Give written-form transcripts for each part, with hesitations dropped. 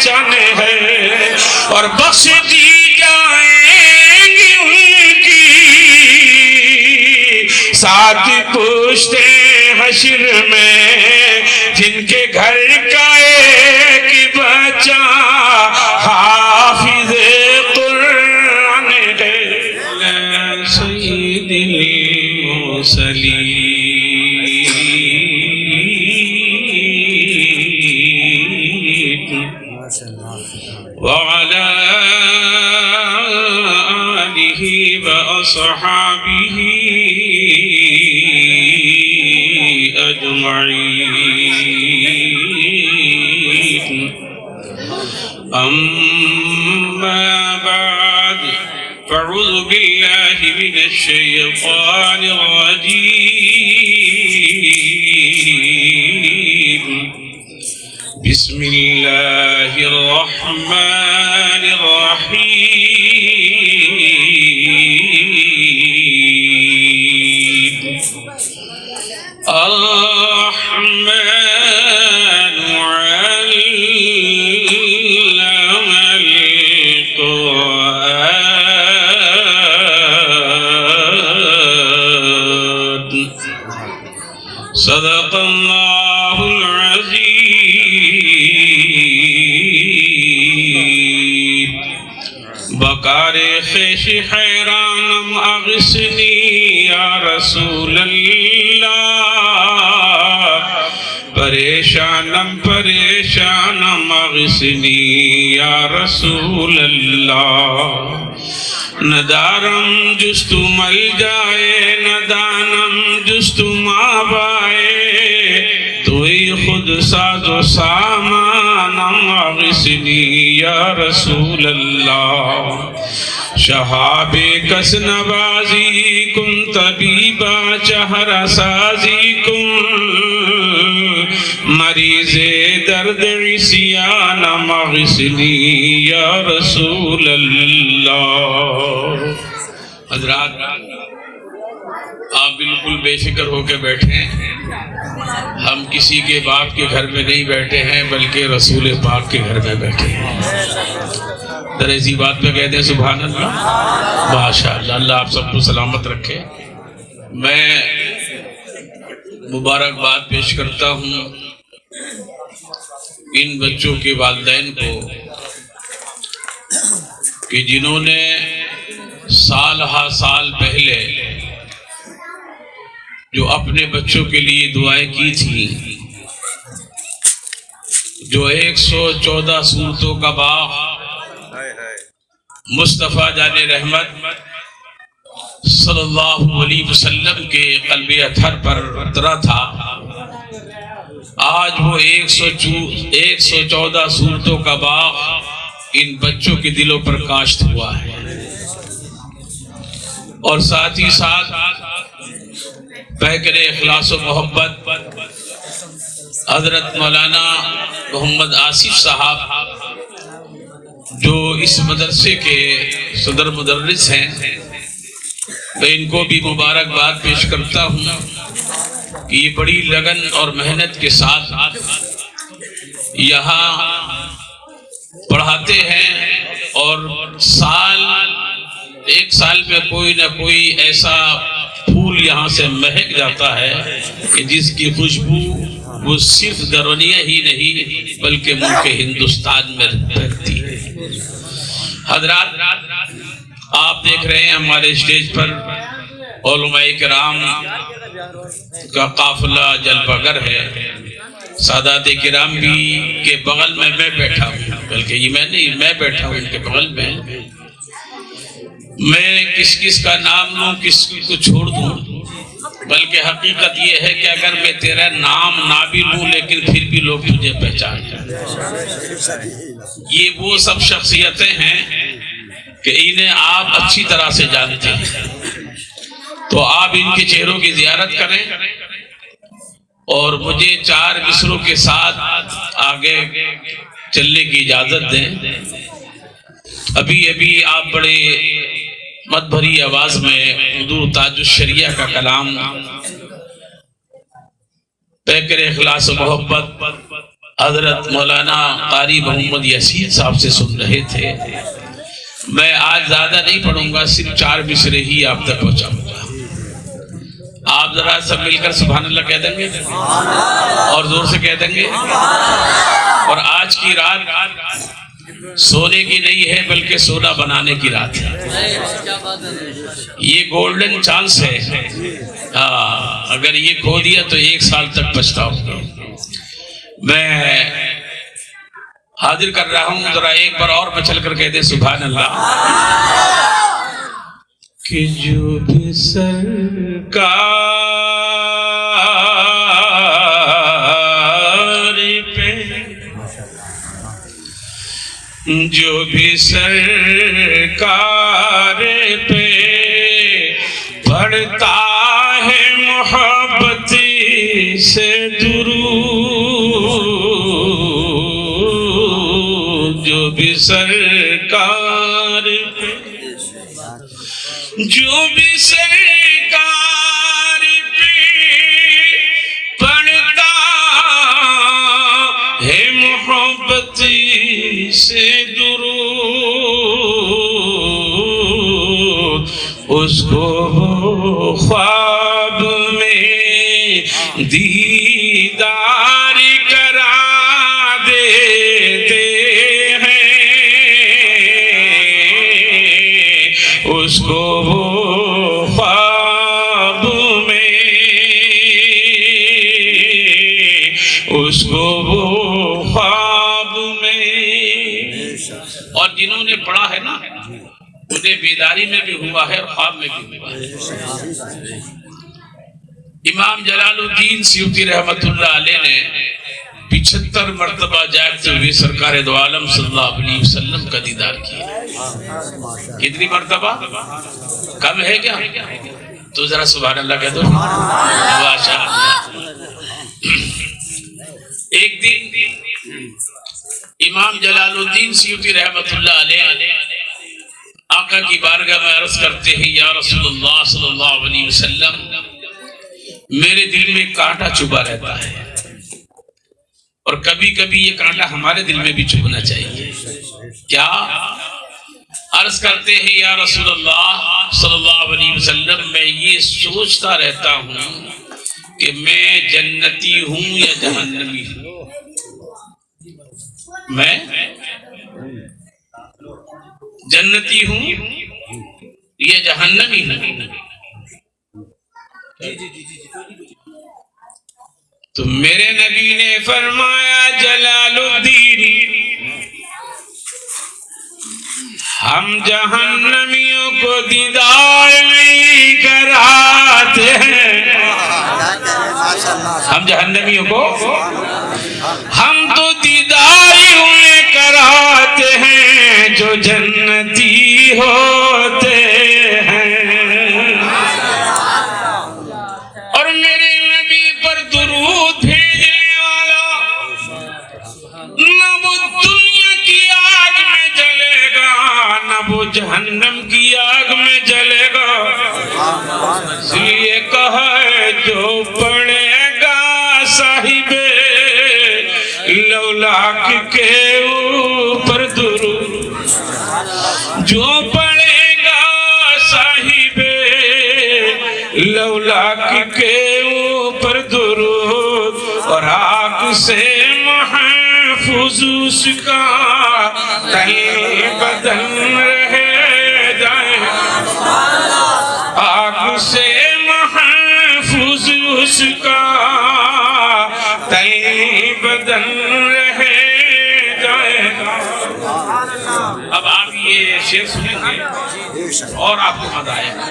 پہچانے ہیں اور بخش دی جائیں گی ان کی ساتھ پوچھتے حشر میں جن کے گھر کا ایک بچہ حافظ قرآن ہے سید المرسلین وعلى آله وأصحابه أجمعين أما بعد فأعوذ بالله من الشيطان الرجيم بسم الله الرحمن الرحيم الرحمن علم القرآن صدق الله العظيم بکار خیش حیرانم اغسنی یا رسول اللہ پریشانم اغسنی یا رسول اللہ ندارم جستو مل جائے ندانم جستو مابائے توئی خود ساز و سامانم اغسنی یا رسول اللہ شہاب کس نوازی کن طبیبا چہر سازی کن مریض درد عصیانم اغسنی یا رسول اللہ حضرات آپ بالکل بے فکر ہو کے بیٹھے ہیں ہم کسی کے باپ کے گھر میں نہیں بیٹھے ہیں بلکہ رسول پاک کے گھر میں بیٹھے ہیں در ایسی بات پہ کہتے ہیں سبحان اللہ ماشاءاللہ اللہ آپ سب کو سلامت رکھے میں مبارکباد پیش کرتا ہوں ان بچوں کے والدین کو کہ جنہوں نے سال ہا سال پہلے جو اپنے بچوں کے لیے دعائیں کی تھی جو 114 سورتوں کا باغ مصطفیٰ جان رحمت صلی اللہ علیہ وسلم کے قلب اطہر پر اترا تھا آج وہ 114 سورتوں کا باغ ان بچوں کے دلوں پر کاشت ہوا ہے اور ساتھ ہی ساتھ پیکر اخلاص و محبت حضرت مولانا محمد آصف صاحب جو اس مدرسے کے صدر مدرس ہیں میں ان کو بھی مبارکباد پیش کرتا ہوں کہ یہ بڑی لگن اور محنت کے ساتھ یہاں پڑھاتے ہیں اور ایک سال میں کوئی نہ کوئی ایسا پھول یہاں سے مہک جاتا ہے کہ جس کی خوشبو وہ صرف درونیہ ہی نہیں بلکہ ملک ہندوستان میں پھیلتی ہے حضرات آپ دیکھ رہے ہیں ہمارے اسٹیج پر علماء کرام کا قافلہ جلوہ گر ہے سادات کرام بھی کے بغل میں بیٹھا ہوں بلکہ یہ میں بیٹھا ہوں ان کے بغل میں میں کس کا نام لوں کس کو چھوڑ دوں بلکہ حقیقت یہ ہے کہ اگر میں تیرا نام نہ بھی لوں لیکن پھر بھی لوگ تجھے پہچان جائیں یہ وہ سب شخصیتیں ہیں کہ انہیں آپ اچھی طرح سے جانتے ہیں تو آپ ان کے چہروں کی زیارت کریں اور مجھے 4 مصروں کے ساتھ آگے چلنے کی اجازت دیں ابھی آپ بڑے مت بھری آواز میں حضور تاج الشریعہ کا کلام پیکر اخلاص و محبت حضرت مولانا قاری محمد یسین صاحب سے سن رہے تھے. میں آج زیادہ نہیں پڑھوں گا، صرف 4 مصرے ہی آپ تک پہنچاؤں گا. آپ ذرا سب مل کر سبحان اللہ کہہ دیں گے اور زور سے کہہ دیں گے. اور آج کی رات سونے کی نہیں ہے بلکہ سونا بنانے کی رات ہے. یہ گولڈن چانس ہے. اگر یہ کھو دیا تو 1 سال تک پچھتاؤں گا. میں حاضر کر رہا ہوں، ذرا ایک بار اور مچل کر کہہ دے سبحان اللہ. کہ جو بھی سرکار پہ، جو بھی سرکار پہ پڑھتا ہے محبتی سے درود، جو بھی سرکار پہ، جو بھی سرکار پہ پڑھتا ہے محبتی سے درود، اس کو وہ خواب میں دیدار کرا دیتے ہیں، اس کو وہ خواب میں، اس کو وہ خواب میں. اور جنہوں نے پڑھا ہے نا انہیں بیداری میں بھی ہوا ہے اور خواب میں بھی ہوا ہے. امام جلال الدین سیوطی رحمت اللہ علیہ نے 75 مرتبہ جاگتے ہوئے سرکار دو عالم صلی اللہ علیہ وسلم کا دیدار کیا. کتنی مرتبہ؟ کم ہے کیا؟ تو ذرا سبحان اللہ کہہ دو. ایک دن امام جلال الدین سیوطی رحمت اللہ علیہ آقا کی بارگاہ میں عرض کرتے ہیں یا رسول اللہ صلی اللہ علیہ وسلم، میرے دل میں کانٹا چبھا رہتا ہے اور کبھی کبھی یہ کانٹا ہمارے دل میں بھی چبھنا چاہیے. کیا؟ عرض کرتے ہیں یا رسول اللہ صلی اللہ علیہ وسلم، میں یہ سوچتا رہتا ہوں کہ میں جنتی ہوں یا جہنمی ہوں. میں جنتی ہوں یا جہنمی ہوں. تو میرے نبی نے فرمایا جلال الدین، ہم جہنمیوں کو دیدار نہیں کراتے ہیں. ہم جہنمیوں کو ہم تو دیدار انہیں کراتے ہیں جو جنتی ہوتے ہیں. اور میرے نبی پر درود بھیجنے والا نہ وہ دنیا کی آگ میں جلے گا نہ وہ جہنم کی آگ میں جلے گا. اس لیے کہا ہے جو پڑھے گا صاحب لولاک کے اوپر درود، جو پڑھے گا صاحب لولاک کے اوپر درود، اور آگ سے محفوظ اس کا تن بدن رہ جائے. آگ سے محفوظ اس کا تن بدن رہ جائے گا. اب آپ یہ شعر سنیں گے اور آپ کو مزہ آئے گا.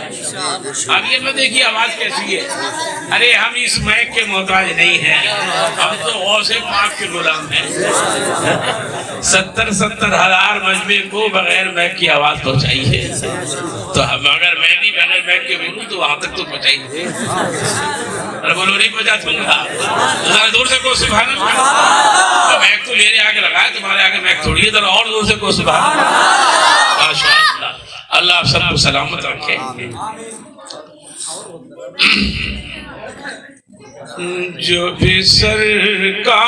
اب یہ میں دیکھیے آواز کیسی ہے. ارے ہم اس مائک کے محتاج نہیں ہیں، ہم تو غوث پاک کے غلام ہیں. 70 ہزار مجمع کو بغیر مائک کی آواز پہنچائی ہے. تو ہم اگر میں بھی بغیر مائک کے بولوں تو وہاں تک تو پہنچائی ہے. ارے بولو نہیں پہنچا تم گا ذرا دور سے کو سبحان اللہ. مائک تو میرے آگے لگا ہے، تمہارے آگے مائک تھوڑی ہے. ذرا اور دور سے کو سبحان اللہ. ماشاء اللہ. اللہ آپ سب کو سلامت رکھے. جو بھی سرکار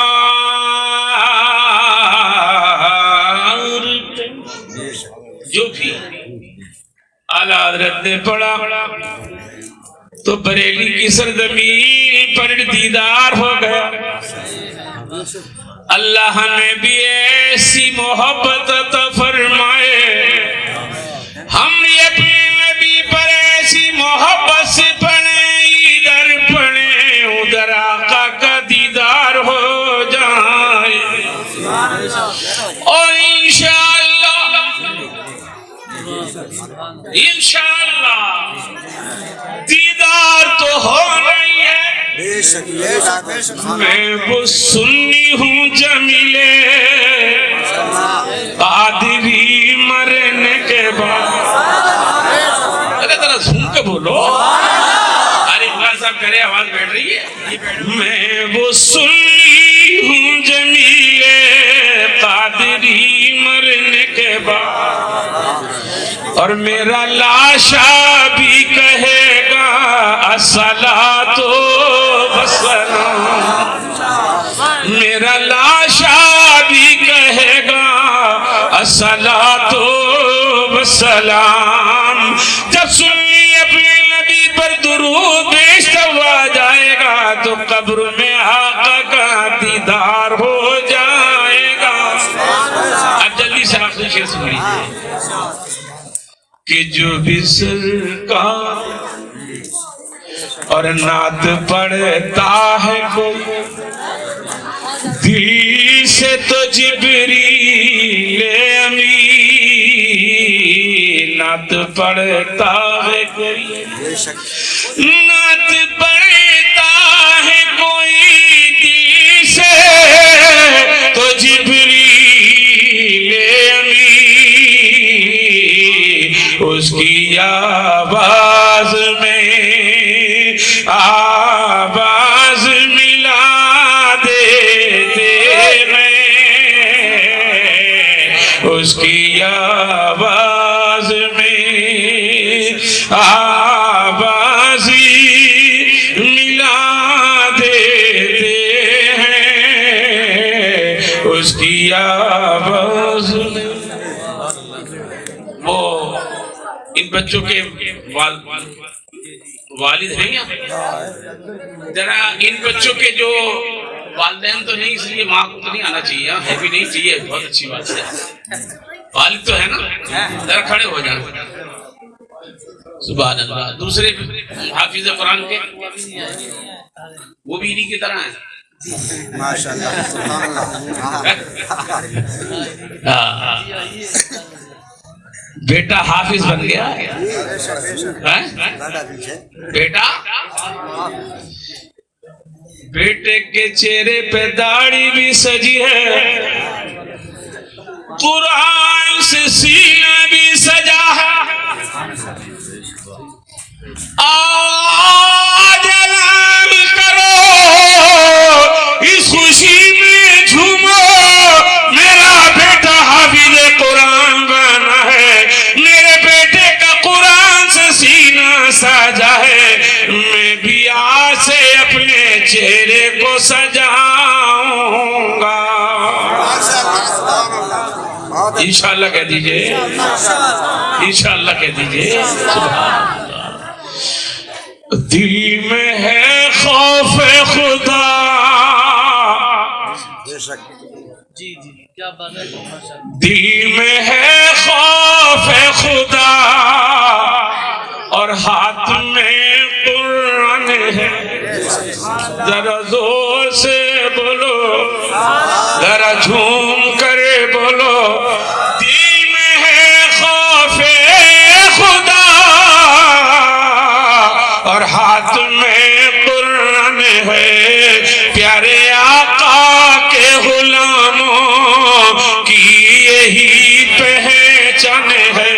جو بھی اعلیٰ حضرت نے پڑھا تو بریلی کی سرزمین پر دیدار ہو گیا. اللہ ہمیں بھی ایسی محبت عطا فرمائے، ہم بھی اپنے نبی پر ایسی محبت سے پڑھیں، ادھر پڑھیں ادھر آقا کا دیدار ہو جائے. اور انشاءاللہ دیدار تو ہونا ہی ہے. میں وہ سنی ہوں جمیلے قادری مرنے کے بعد. ارے ذرا سن کے بولو، ارے اقبال صاحب کرے آواز بیٹھ رہی ہے. میں وہ سنی ہوں جمیلے قادری مرنے کے بعد، اور میرا لاشا بھی کہے گا الصلاۃ والسلام. میرا لاشا بھی کہے گا الصلاۃ والسلام. جب سنی اپنے نبی پر درود بیشتر ہوا جائے گا تو قبر میں آقا کا دیدار ہو جائے گا. اب جلدی سے آخری شعر سن لیجیے کہ جو بھی سرکار اور نعت پڑھتا ہے کوئی، دل سے تو جبریل امین نعت پڑھتا ہے کوئی، نعت پڑھتا ہے کوئی دل سے تو جبریل امین اس کی آواز میں آواز ملا دیتے ہیں، اس کی آواز میں آواز ملا دیتے ہیں، اس کی آواز میں. وہ ان بچوں کے والد ہیں یا ذرا ان بچوں کے جو والدین تو نہیں، اس لیے ماں کو تو نہیں آنا چاہیے، ہے بھی نہیں چاہیے. بہت اچھی بات ہے، والد تو ہے نا، ذرا کھڑے ہو جائیں. سبحان اللہ. دوسرے حافظ قرآن کے وہ بھی انہی کی طرح ہیں ماشاءاللہ. سبحان اللہ. بیٹا حافظ بن گیا، بیٹا بیٹے کے چہرے پہ داڑھی بھی سجی ہے، قرآن سے سینہ بھی سجا ہے. آج اعلان کرو اس خوشی میں جھومو، میرا بیٹا حافظ قرآن بنا ہے، میرے بیٹے کا قرآن سے سینہ سجا ہے. میں بھی آج سے اپنے چہرے کو سجاؤں گا. انشاءاللہ کہہ دیجئے، انشاءاللہ کہہ دیجئے. سبحان اللہ. دل میں ہے خوف خدا، دل میں ہے خوف خدا، اور ہاتھ میں قرآن ہے. ذرا زور سے بولو، ذرا جھوم کر بولو. دل میں ہے خوف خدا اور ہاتھ میں قرآن ہے. پیارے آقا کے غلاموں کی یہی پہچان ہے،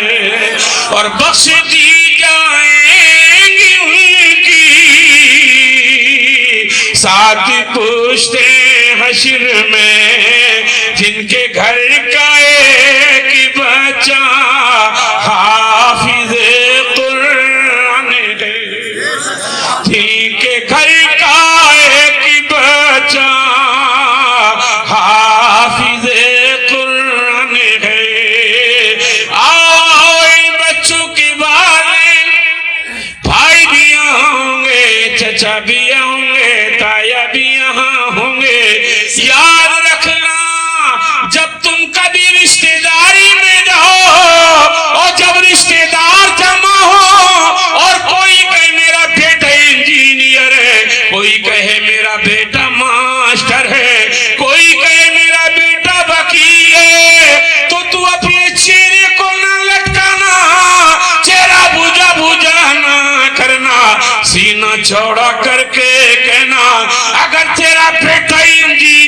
اور بخش دی جائیں گی ان کی ساتھ پوچھتے حشر میں، جن کے گھر کا ایک بچہ حافظ قرآن ہے، جن کے گھر کا ایک بچہ حافظ قرآن ہے.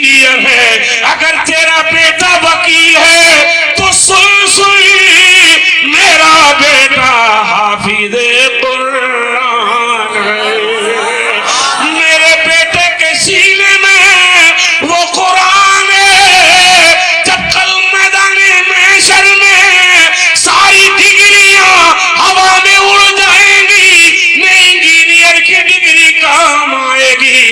انجینئر ہے، اگر تیرا بیٹا وکیل ہے تو سن میرا بیٹا حافظ قرآن ہے، میرے بیٹے کے سینے میں وہ قرآن ہے، جب کل میدان محشر میں ساری ڈگریاں ہوا میں اڑ جائیں گی، نہ انجینئر کی ڈگری کام آئے گی،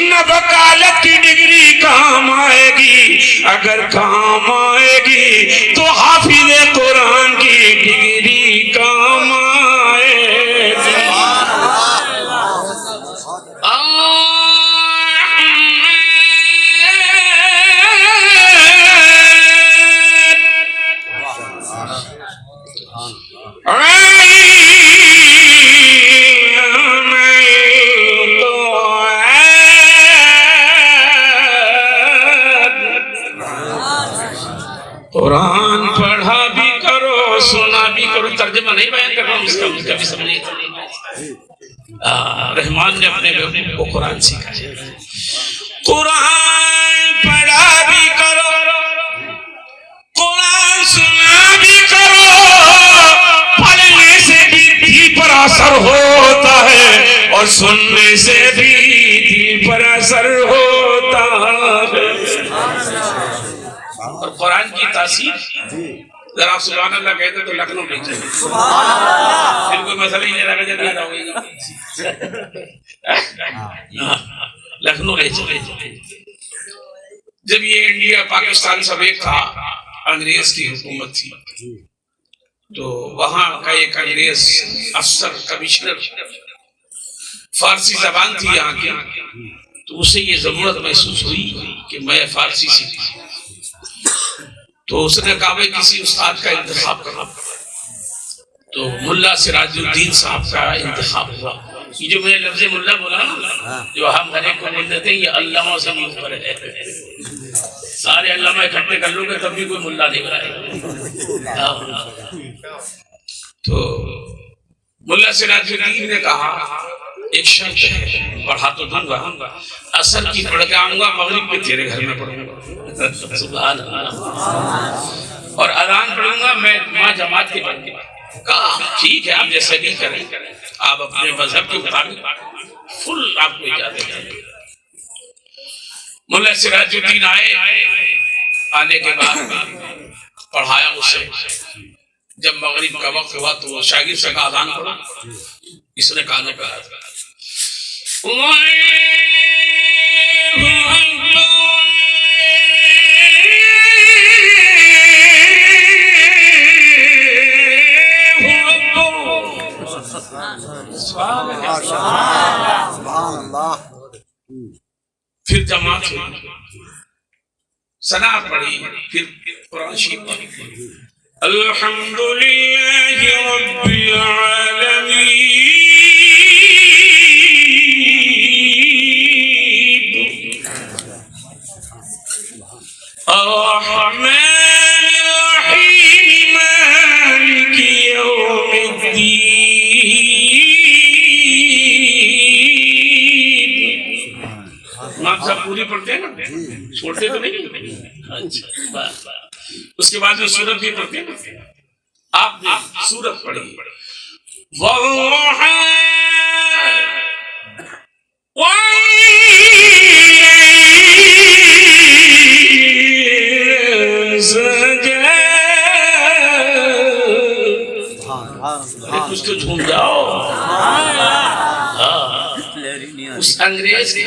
نہ وکالت کی ڈگری کام آئے گی، اگر کام آئے گی تو حافظ قرآن کی ڈگری کام آئے گی۔ قرآن پڑھا بھی کرو، سنا بھی کرو، ترجمہ نہیں بیان کر رہا ہوں اس کا بھی سمجھے۔ رحمان نے اپنے بیٹے کو قرآن سکھایا، قرآن پڑھا بھی کرو، قرآن سنا بھی کرو، پڑھنے سے بھی دل پر اثر ہوتا ہے اور سننے سے بھی دل پر اثر ہوتا ہے۔ اور قرآن کی تاثیر ذرا آپ سبحان اللہ کہتے تو لکھنؤ لے چلے، پھر کوئی مسئلہ ہی نہیں رہا کہ جب یاد ہوگی لکھنؤ لے چلے۔ جب یہ انڈیا پاکستان سب ایک تھا، انگریز کی حکومت تھی، تو وہاں کا ایک انگریز افسر کمشنر فارسی زبان تھی یہاں کی، تو اسے یہ ضرورت محسوس ہوئی کہ میں فارسی سیکھوں، تو اس نے کہا بھائی کسی استاد کا انتخاب کرنا، تو ملا سراج الدین صاحب کا انتخاب ہوا۔ یہ جو میں نے لفظ ملا بولا جو ہم ہر ایک کو بولتے تھے، یہ علامہ سے بھی اوپر ہے، سارے علامہ اکٹھے کر لو گے تب بھی کوئی ملا نہیں بنائے گا۔ تو ملا سراج الدین نے کہا ایک شرط ہے، پڑھا تو دوں گا، اثر کی پڑھ کے آؤں گا، مغرب میں تیرے گھر میں پڑھوں گا، سبحان اللہ، اور اذان پڑھوں گا میں وہاں جماعت کے بن کے۔ کہا ٹھیک ہے آپ جیسے بھی کریں، آپ اپنے مذہب کے مطابق فل آپ کو اجازت ہے۔ ملا سراج الدین آنے کے بعد پڑھایا اسے، جب مغرب کا وقت ہوا تو شاگرد سے کہا اذان پڑھو، اس نے کہا نہ پڑھا، پھر جماعت ہوئی، ثنا پڑھی، پھر قرآن شریف پڑھی، الحمدللہ رب العالمین الرحمن الرحیم مالک یوم الدین۔ آپ سب پوری پڑھتے ہیں نا، چھوڑتے تو نہیں؟ اچھا، اس کے بعد جو سورت بھی پڑھتے ہیں نا، آپ نے سورت پڑھی کچھ تو جھوم جاؤ۔ اس انگریز کی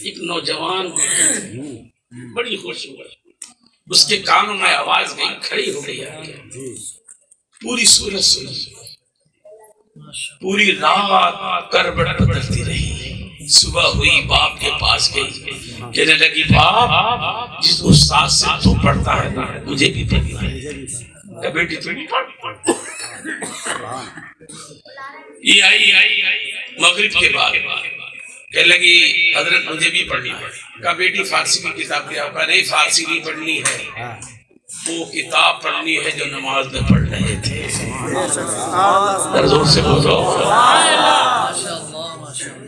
ایک نوجوان بڑی خوشگوار، اس کے کانوں میں آواز گئی، کھڑی ہو گئی، پوری سورت سنی، پوری رات کربٹ بدلتی رہی، صبح ہوئی باپ کے پاس گئی، کہنے لگی باپ جس استاد سے تو پڑھتا ہے مجھے بھی پڑھنا ہے۔ کہ بیٹی تو نہیں پڑھ، یہ آئی مغرب کے بعد کہنے لگی حضرت مجھے بھی پڑھنی ہے۔ کہا بیٹی فارسی کی کتاب لے آؤ۔ کہا نہیں فارسی نہیں پڑھنی ہے، وہ کتاب پڑھنی ہے جو نماز میں پڑھ رہے تھے۔ زور سے بولو،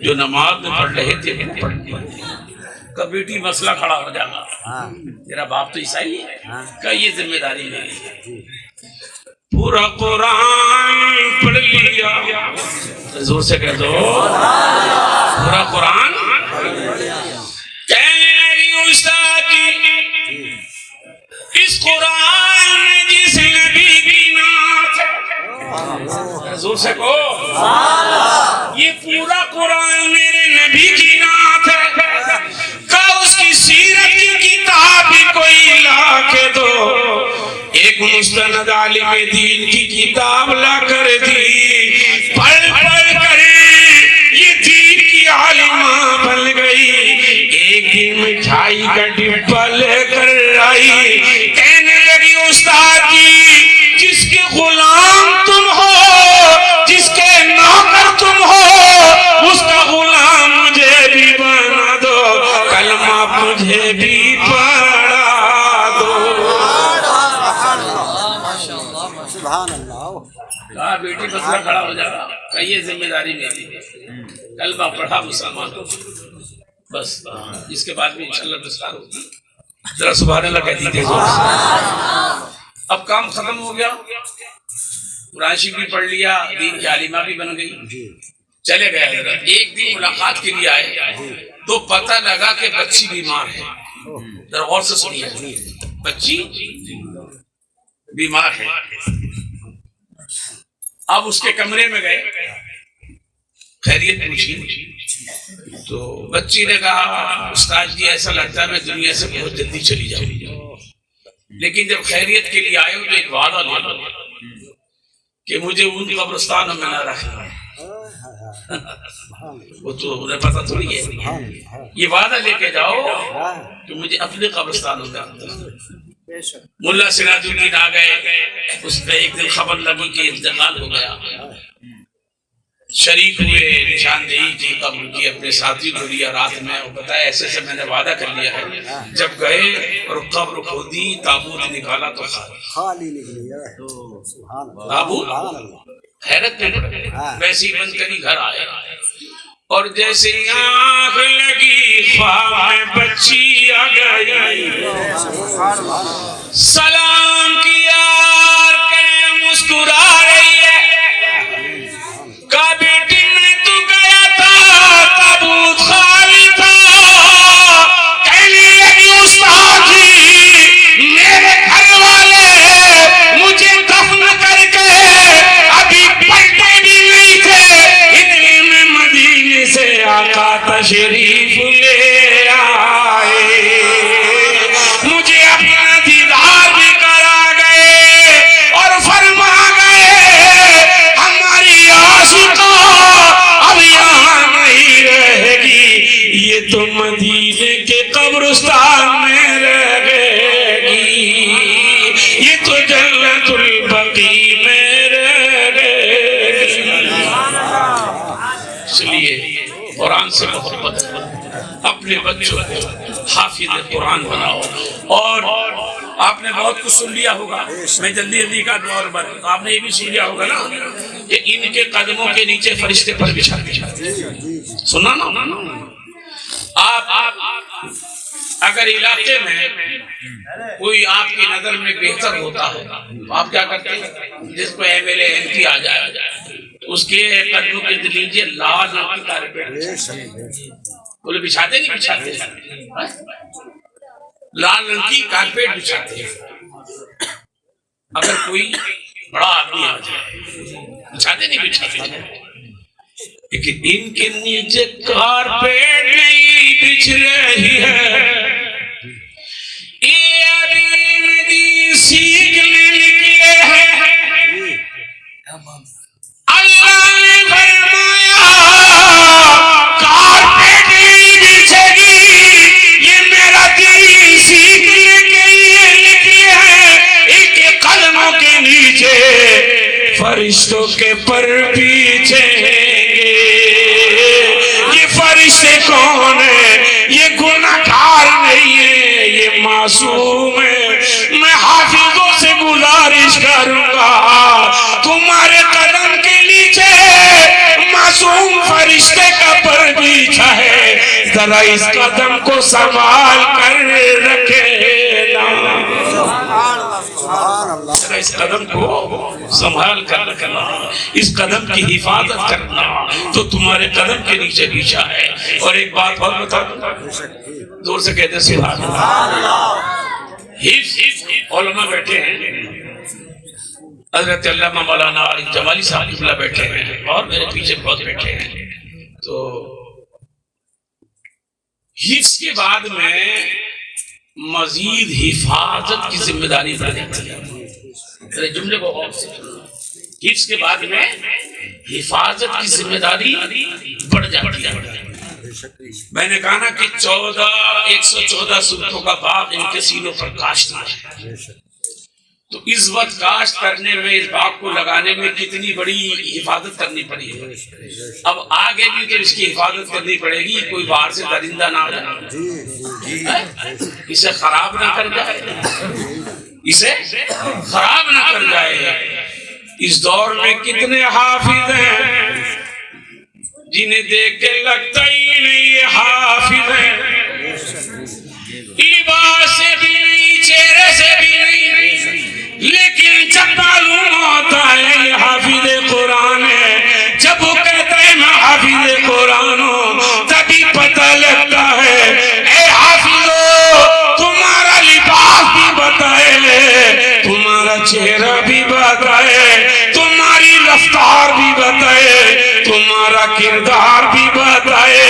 جو نماز میں پڑھ رہے تھے وہ پڑھنی ہے۔ کمیٹی مسئلہ کھڑا ہو جائے گا، تیرا باپ تو عیسائی ہے، کہ یہ ذمہ داری میری ہے۔ پورا قرآن پڑھ لیا، زور سے کہہ دو پورا قرآن استاد جی، اس قرآن میں جس نبی کی نعت ہے، زور سے کہو یہ پورا قرآن میرے نبی کی نعت ہے، کہ اس کی سیرت کی کتاب بھی کوئی لا کے دو، ایک مستند عالم دین کی کتاب لا کر دی، پڑھ پڑھ کر یہ دین کی عالمہ بن گئی، ایک دن مٹھائی کا ڈبہ لے کر آئی، کہنے لگی استاد جی جس کے غلام تم ہو، جس کے نوکر تم ہو، اس کا غلام مجھے بھی بنا دو، کلمہ مجھے بھی پڑھا دو۔ سبحان اللہ۔ کہا بیٹی مسئلہ کھڑا ہو جائے گا، کہ یہ ذمہ داری میری ہے، کلمہ پڑھا مسلمان کو، بس اس کے بعد بھی انشاءاللہ دستار ہوگی۔ ذرا سبحان اللہ کہہ دیجیے۔ اب کام ختم ہو گیا، قرآن شریف بھی پڑھ لیا، دین کی عالمہ بھی بن گئی، چلے گئے حضرت۔ ایک دن ملاقات کے لیے آئے تو پتہ لگا کہ بچی بیمار ہے، ذرا غور سے سنیے، بچی بیمار ہے۔ اب اس کے کمرے میں گئے، خیریت پوچھی تو بچی نے کہا استاد جی ایسا لگتا ہے میں دنیا سے بہت جلدی چلی جاؤں، لیکن جب خیریت کے لیے آئے ہو تو ایک وعدہ لے لو کہ مجھے ان قبرستانوں میں نہ رکھنا۔ وہ تو انہیں پتہ تھوڑی ہے، یہ وعدہ لے کے جاؤ کہ مجھے اپنے قبرستانوں میں رکھنا۔ ملا سراج الدین آ گئے، اس پہ ایک دن خبر لگی کہ انتقال ہو گیا، شریک ہوئے، نشاندہی کی قبر کی، اپنے ساتھی کو لیا رات میں، اور بتایا ایسے سے میں نے وعدہ کر لیا ہے۔ جب گئے اور قبر کھودی، تابوت نکالا تو خالی نکلی ہے۔ تابوت حیرت میں پڑ گئے، ویسے ہی بند کری گھر آئے، اور جیسے آنکھ لگی خواب میں بچی آ گئی، سلام کیا کہ مسکرا رہی ہے، کہا بیٹی میں تو گیا تھا تابوت خالی تھا، کہنے لگی استاد جی میرے گھر والے مجھے دفن کر کے ابھی پلٹے بھی نہیں تھے، اتنے میں مدینے سے آقا تشریف لے آئے، مجھے اپنا دیدار بھی کرا گئے اور فرما گئے ہماری عاشقہ اب یہاں نہیں رہے گی، یہ تو مدینے کے قبرستان میں رہے گی، یہ تو جنت البقیع میں رہے گی۔ اس لیے قرآن سے محبت کرو، اپنے بچوں کو حافظ قرآن بناؤ، اور آپ نے بہت کچھ سن لیا ہوگا، میں جلدی جلدی کا دور بتا، آپ نے یہ بھی سن لیا ہوگا نا کہ ان کے قدموں کے نیچے فرشتے پر بچھا سنا نا۔ آپ اگر علاقے میں کوئی آپ کی نظر میں بہتر ہوتا ہے تو آپ کیا کرتے ہیں، جس کو M L A M P آ جائے اس کے قدموں کے نیچے لال رنگ کی کارپیٹ بولے بچھاتے نہیں، بچھاتے لال رنگ کی کارپیٹ بچھاتے ہیں، اگر کوئی بڑا آدمی آ جائے بچھاتے نہیں، بچھاتے لیکن ان کے نیچے کارپیٹ نہیں بچھ رہی ہے، یہ ابھی مدین سیکھنے نکلے ہیں، اللہ نے فرمایا کارپیٹ نہیں بچھے گی، یہ میرا دین سیکھنے کے لیے نکلے ہیں، ان کے قدموں کے نیچے فرشتوں کے پر پیچھے گے، یہ فرشتے کون ہیں، یہ گناہگار نہیں ہے، یہ معصوم ہے، میں حافظوں سے گزارش کروں گا تمہارے قدم کے نیچے معصوم فرشتے کا پر بچھا ہے، ذرا اس قدم کو سنبھال کر رکھنا، ذرا اس قدم کو سنبھال کر رکھنا، اس قدم کی حفاظت کرنا تو تمہارے قدم کے نیچے پیچھا ہے۔ اور ایک بات اور بتا دوں، دور سے کہتے سبحان اللہ۔ حفظ علماء بیٹھے ہیں، حضرت علامہ مولانا عارف جمالی صاحب قبلہ بیٹھے ہیں اور میرے پیچھے بہت بیٹھے ہیں، تو حفظ کے بعد میں مزید حفاظت کی ذمہ داری بڑھ جاتی ہے۔ میرے جملے کو غور سے سنو، حفظ کے بعد میں حفاظت کی ذمہ داری بڑھ جاتی ہے۔ میں نے کہا نا کہ 114 صورتوں کا باغ ان کے سینوں پر کاشت ہے، تو اس وقت کاشت کرنے میں، اس باغ کو لگانے میں کتنی بڑی حفاظت کرنی پڑی ہے۔ اب آگے بھی تو اس کی حفاظت کرنی پڑے گی، کوئی باہر سے درندہ نہ آ جائے، اسے خراب نہ کر جائے، اسے خراب نہ کر جائے۔ اس دور میں کتنے حافظ ہیں جنہیں دیکھ کے لگتا ہی نہیں یہ حافظ ہیں، لباس سے بھی نہیں، چہرے سے بھی نہیں، لیکن جب معلوم ہوتا ہے یہ حافظ قرآن ہے، جب وہ کہتا ہے میں حافظ قرآن ہوں، تبھی پتہ لگتا ہے اے حافظو تمہارا لباس بھی بتائے، تمہارا چہرہ بھی بتائے، تمہاری رفتار بھی بتائے، تمہارا کردار بھی بتائے،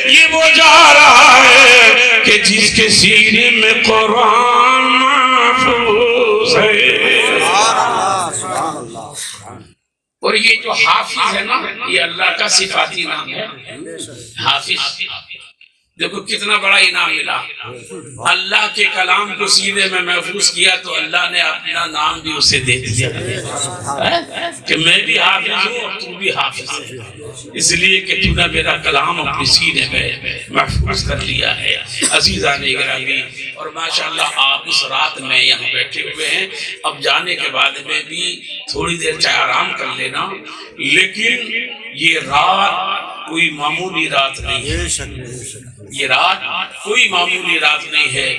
یہ وہ جا رہا ہے کہ جس کے سینے میں قرآن محفوظ ہے۔ اور یہ جو حافظ ہے نا، یہ اللہ کا صفاتی نام ہے، حافظ۔ دیکھو کتنا بڑا انعام ملا، اللہ کے کلام کو سینے میں محفوظ کیا تو اللہ نے اپنا نام بھی اسے دے دیا کہ میں بھی حافظ ہوں اور تو بھی حافظ ہے، اس لیے کہ تو نے میرا کلام اپنے سینے میں محفوظ کر لیا ہے۔ عزیزان گرامی، اور ماشاءاللہ آپ اس رات میں یہاں بیٹھے ہوئے ہیں، اب جانے کے بعد میں بھی تھوڑی دیر چاہے آرام کر لینا، لیکن یہ رات کوئی معمولی رات نہیں ہے، یہ رات کوئی معمولی رات نہیں ہے۔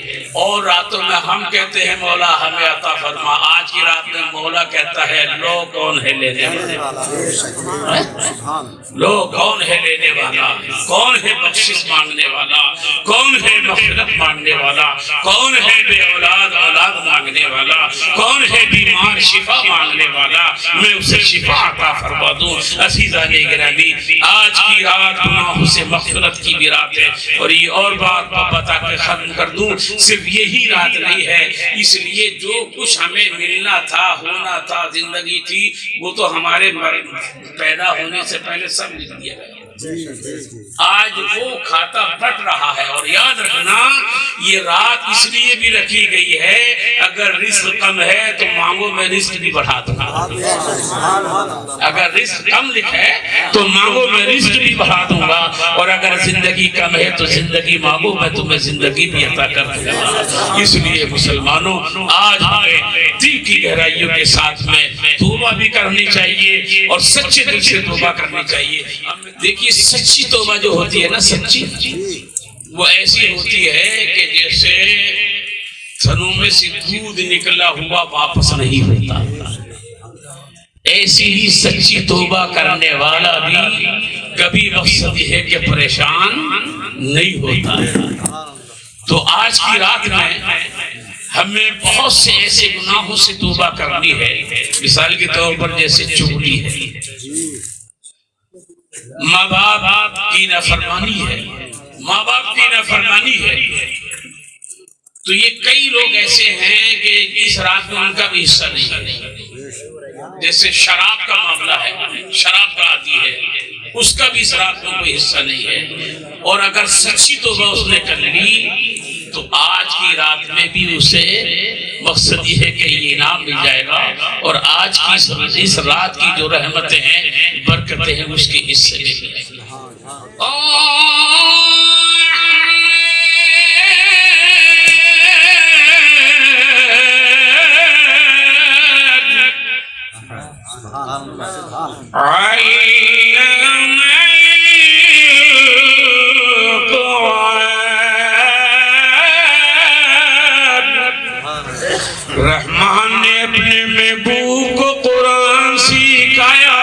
اور راتوں میں ہم کہتے ہیں مولا ہمیں عطا فرما، آج کی رات میں مولا کہتا ہے لو کون ہے لینے والا، لو کون ہے لینے والا، کون ہے بخشش مانگنے والا، کون ہے مغفرت مانگنے والا، کون ہے بے اولاد اولاد مانگنے والا، کون ہے بیمار شفا مانگنے والا، میں اسے شفا عطا فرما دوں۔ عزیزان گرامی، آج کی رات گناہوں سے مغفرت کی بھی رات ہے، اور یہ اور بات بتا کے ختم کر دوں، صرف یہی رات نہیں ہے، اس لیے جو کچھ ہمیں ملنا تھا، ہونا تھا، زندگی تھی، وہ تو ہمارے پیدا ہونے سے پہلے سب لکھ دیا گیا۔ آج وہ کھاتا بٹ رہا ہے، اور یاد رکھنا یہ رات اس لیے بھی رکھی گئی ہے، اگر رزق کم ہے تو مانگو میں رزق بھی بڑھا دوں گا، اگر رزق کم لکھا ہے تو مانگو میں رزق بھی بڑھا دوں گا، اور اگر زندگی کم ہے تو زندگی مانگو میں تمہیں زندگی بھی عطا کر دوں گا۔ اس لیے مسلمانوں آج ہمیں دل کی گہرائیوں کے ساتھ میں توبہ بھی کرنی چاہیے اور سچے دل سے توبہ کرنی چاہیے۔ دیکھیے سچی توبہ جو ہوتی ہے نا، سچی وہ ایسی ہوتی ہے کہ جیسے تھنوں میں سے دودھ نکلا ہوا واپس نہیں ہوتا، ایسی ہی سچی توبہ کرنے والا بھی کبھی مقصد یہ ہے کہ پریشان نہیں ہوتا ہے۔ تو آج کی رات میں ہمیں بہت سے ایسے گناہوں سے توبہ کرنی ہے، مثال کے طور پر جیسے چغلی ہے، ماں باپ کی نافرمانی ہے، ماں باپ کی نافرمانی ہے، تو یہ کئی لوگ ایسے ہیں کہ اس رات میں ان کا بھی حصہ نہیں ہے۔ جیسے شراب کا معاملہ ہے، شراب کا عادی ہے، اس کا بھی اس رات میں کوئی حصہ نہیں ہے، اور اگر سچی توبہ اس نے کر لی تو آج کی رات میں بھی اسے مقصد یہ ہے کہ یہ انعام مل جائے گا، اور آج کی اس رات کی جو رحمتیں ہیں، برکتیں ہیں، اس کے حصے میں بھی ہیں۔ علم القرآن محبوب کو قرآن سکھایا.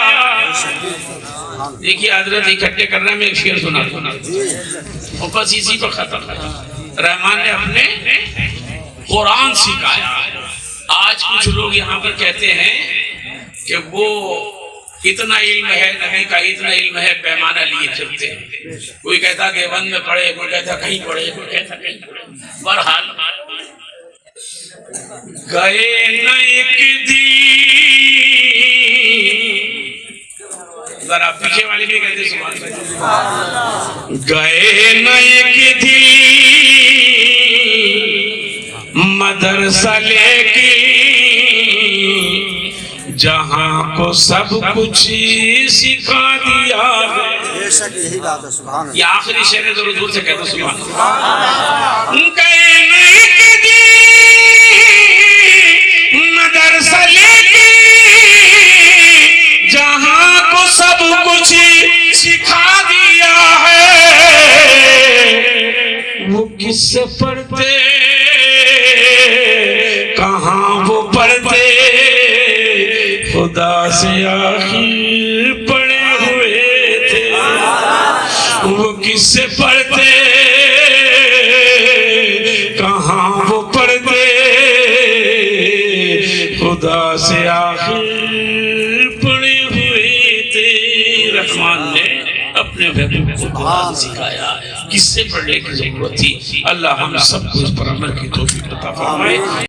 دیکھیے حضرت اکٹھے کرنا میں ایک شعر سنا دوں اور بس اسی پر ختم. رحمان نے اپنے قرآن سکھایا. آج کچھ لوگ یہاں پر کہتے ہیں کہ وہ اتنا علم ہے نبی کا، اتنا علم ہے، پیمانہ لیے چلتے ہیں. کوئی کہتا دیوبند میں پڑھے، کوئی کہتا کہیں پڑھے، کوئی کہتا کہیں پڑھے. بہرحال گئے نہ ایک دن، ذرا پیچھے والے بھی کہتے سبحان اللہ. گئے نہ ایک دن مدرسہ لے کے، جہاں کو سب کچھ سکھا دیا ہے. بے شک یہی بات ہے. سبحان اللہ. یہ آخری شعر ہے، ضرور سے کہتا سبحان اللہ. گئے نہ ایک دن مدرسہ لے کے، جہاں کو سب کچھ سکھا دیا ہے. وہ کس سے پڑھتے، کہاں وہ پڑھتے، خدا سے آخر پڑے ہوئے تھے. وہ کس سے پڑھتے، کہاں وہ پڑھتے، خدا سے آخر پڑے ہوئے تھے. رحمان نے اپنے محبوب کو قرآن سکھایا. کس سے پڑھنے کی ضرورت تھی؟ اللہ ہم سب کو اس پر عمل کی توفیق عطا فرمائے.